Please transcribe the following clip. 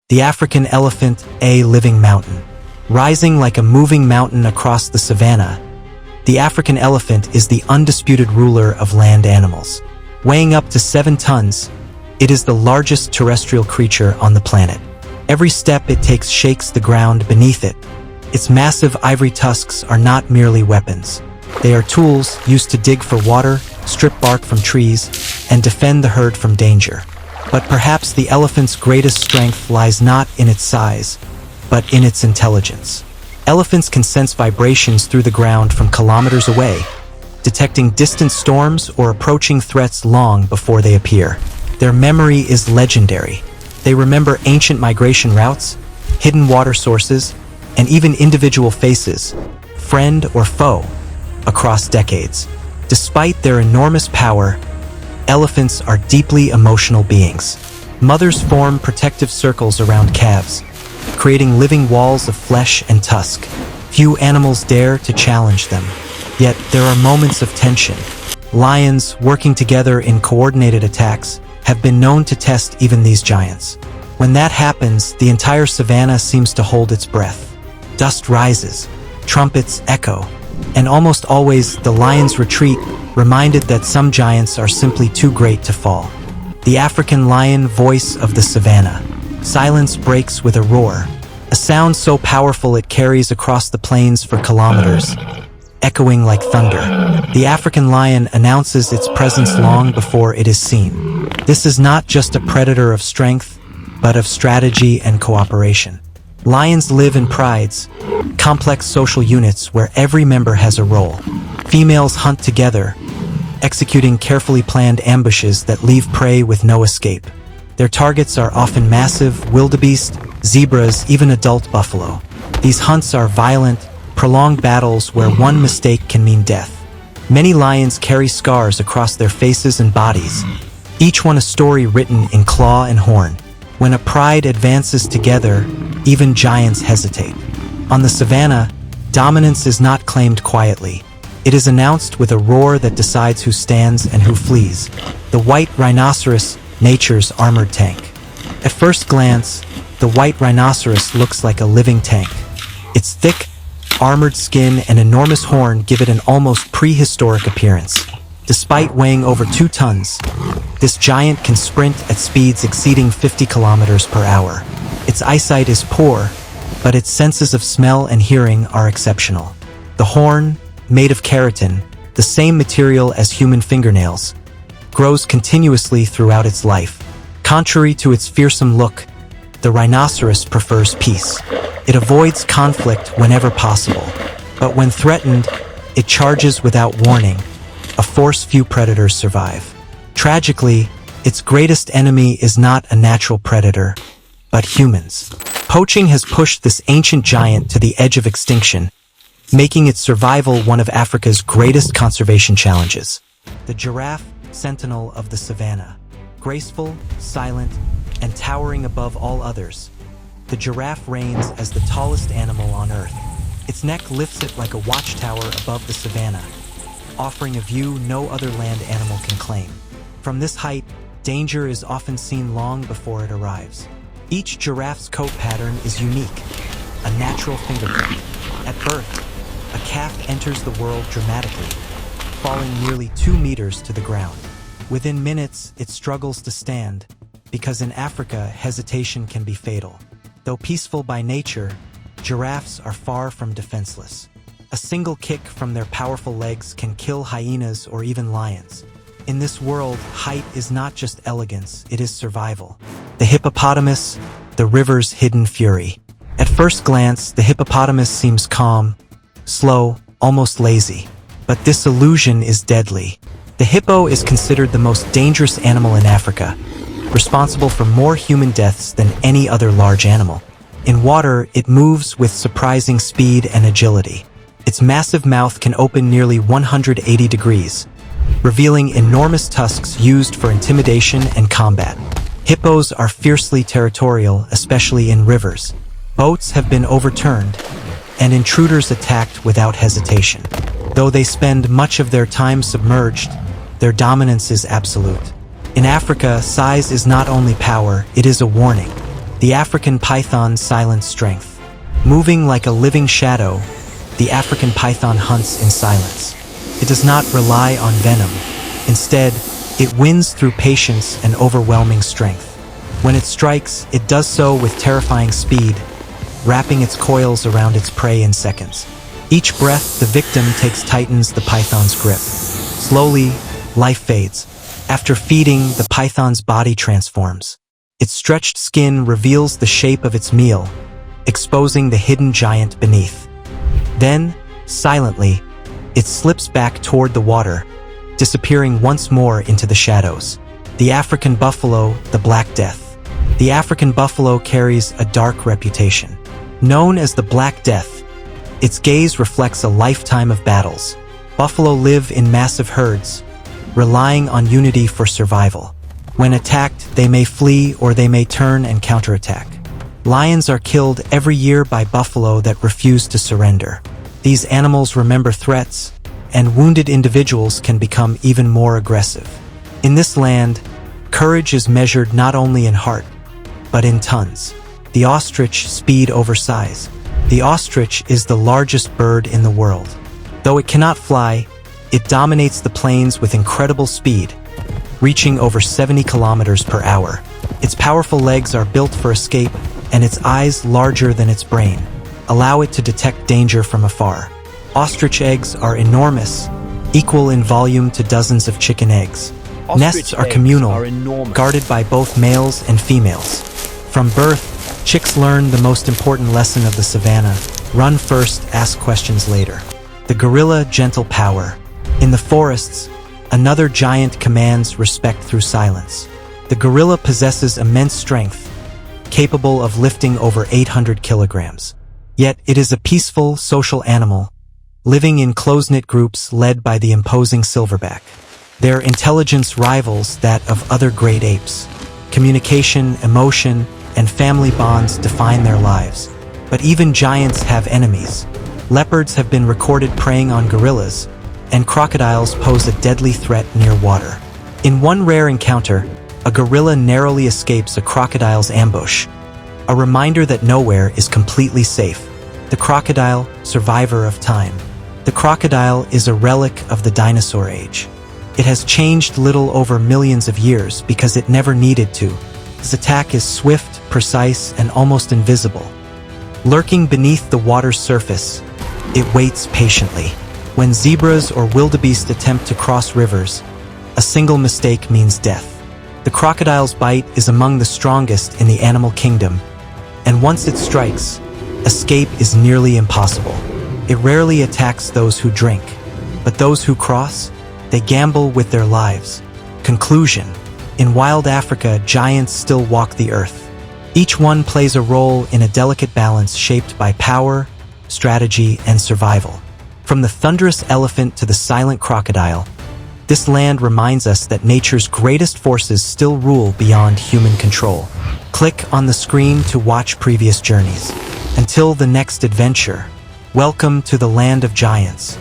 The African elephant, a living mountain. Rising like a moving mountain across the savanna, the African elephant is the undisputed ruler of land animals. Weighing up to 7 tons, it is the largest terrestrial creature on the planet. Every step it takes shakes the ground beneath it. Its massive ivory tusks are not merely weapons. They are tools used to dig for water, strip bark from trees, and defend the herd from danger. But perhaps the elephant's greatest strength lies not in its size, but in its intelligence. Elephants can sense vibrations through the ground from kilometers away, detecting distant storms or approaching threats long before they appear. Their memory is legendary. They remember ancient migration routes, hidden water sources, and even individual faces, friend or foe, across decades. Despite their enormous power, elephants are deeply emotional beings. Mothers form protective circles around calves, creating living walls of flesh and tusk. Few animals dare to challenge them. Yet there are moments of tension. Lions, working together in coordinated attacks, have been known to test even these giants. When that happens, the entire savanna seems to hold its breath. Dust rises, trumpets echo, and almost always the lions retreat, reminded that some giants are simply too great to fall. The African lion, voice of the savanna. Silence breaks with a roar, a sound so powerful it carries across the plains for kilometers, echoing like thunder. The African lion announces its presence long before it is seen. This is not just a predator of strength, but of strategy and cooperation. Lions live in prides, complex social units where every member has a role. Females hunt together, executing carefully planned ambushes that leave prey with no escape. Their targets are often massive wildebeest, zebras, even adult buffalo. These hunts are violent, prolonged battles where one mistake can mean death. Many lions carry scars across their faces and bodies, each one a story written in claw and horn. When a pride advances together, even giants hesitate. On the savanna, dominance is not claimed quietly. It is announced with a roar that decides who stands and who flees. The white rhinoceros, nature's armored tank. At first glance, the white rhinoceros looks like a living tank. Its thick, armored skin and enormous horn give it an almost prehistoric appearance. Despite weighing over 2 tons, this giant can sprint at speeds exceeding 50 kilometers per hour. Its eyesight is poor, but its senses of smell and hearing are exceptional. The horn, made of keratin, the same material as human fingernails, grows continuously throughout its life. Contrary to its fearsome look, the rhinoceros prefers peace. It avoids conflict whenever possible, but when threatened, it charges without warning, a force few predators survive. Tragically, its greatest enemy is not a natural predator, but humans. Poaching has pushed this ancient giant to the edge of extinction, making its survival one of Africa's greatest conservation challenges. The giraffe, sentinel of the savanna. Graceful, silent, and towering above all others, the giraffe reigns as the tallest animal on Earth. Its neck lifts it like a watchtower above the savanna, offering a view no other land animal can claim. From this height, danger is often seen long before it arrives. Each giraffe's coat pattern is unique, a natural fingerprint. At birth, a calf enters the world dramatically, falling nearly 2 meters to the ground. Within minutes, it struggles to stand, because in Africa, hesitation can be fatal. Though peaceful by nature, giraffes are far from defenseless. A single kick from their powerful legs can kill hyenas or even lions. In this world, height is not just elegance, it is survival. The hippopotamus, the river's hidden fury. At first glance, the hippopotamus seems calm, slow, almost lazy. But this illusion is deadly. The hippo is considered the most dangerous animal in Africa, responsible for more human deaths than any other large animal. In water, it moves with surprising speed and agility. Its massive mouth can open nearly 180 degrees, revealing enormous tusks used for intimidation and combat. Hippos are fiercely territorial, especially in rivers. Boats have been overturned, and intruders attacked without hesitation. Though they spend much of their time submerged, their dominance is absolute. In Africa, size is not only power, it is a warning. The African python's silent strength. Moving like a living shadow, the African python hunts in silence. It does not rely on venom. Instead, it wins through patience and overwhelming strength. When it strikes, it does so with terrifying speed, wrapping its coils around its prey in seconds. Each breath the victim takes tightens the python's grip. Slowly, life fades. After feeding, the python's body transforms. Its stretched skin reveals the shape of its meal, exposing the hidden giant beneath. Then, silently, it slips back toward the water, disappearing once more into the shadows. The African buffalo, the Black Death. The African buffalo carries a dark reputation. Known as the Black Death, its gaze reflects a lifetime of battles. Buffalo live in massive herds, relying on unity for survival. When attacked, they may flee or they may turn and counterattack. Lions are killed every year by buffalo that refuse to surrender. These animals remember threats, and wounded individuals can become even more aggressive. In this land, courage is measured not only in heart, but in tons. The ostrich, speed over size. The ostrich is the largest bird in the world. Though it cannot fly, it dominates the plains with incredible speed, reaching over 70 kilometers per hour. Its powerful legs are built for escape, and its eyes, larger than its brain, allow it to detect danger from afar. Ostrich eggs are enormous, equal in volume to dozens of chicken eggs. Nests are communal, guarded by both males and females. From birth, chicks learn the most important lesson of the savanna: run first, ask questions later. The gorilla, gentle power. In the forests, another giant commands respect through silence. The gorilla possesses immense strength, capable of lifting over 800 kilograms. Yet it is a peaceful, social animal, living in close-knit groups led by the imposing silverback. Their intelligence rivals that of other great apes. Communication, emotion, and family bonds define their lives. But even giants have enemies. Leopards have been recorded preying on gorillas, and crocodiles pose a deadly threat near water. In one rare encounter, a gorilla narrowly escapes a crocodile's ambush, a reminder that nowhere is completely safe. The crocodile, survivor of time. The crocodile is a relic of the dinosaur age. It has changed little over millions of years because it never needed to. Its attack is swift, precise, and almost invisible. Lurking beneath the water's surface, it waits patiently. When zebras or wildebeest attempt to cross rivers, a single mistake means death. The crocodile's bite is among the strongest in the animal kingdom, and once it strikes, escape is nearly impossible. It rarely attacks those who drink, but those who cross, they gamble with their lives. Conclusion: in wild Africa, giants still walk the earth. Each one plays a role in a delicate balance shaped by power, strategy, and survival. From the thunderous elephant to the silent crocodile, this land reminds us that nature's greatest forces still rule beyond human control. Click on the screen to watch previous journeys. Until the next adventure, welcome to the land of giants.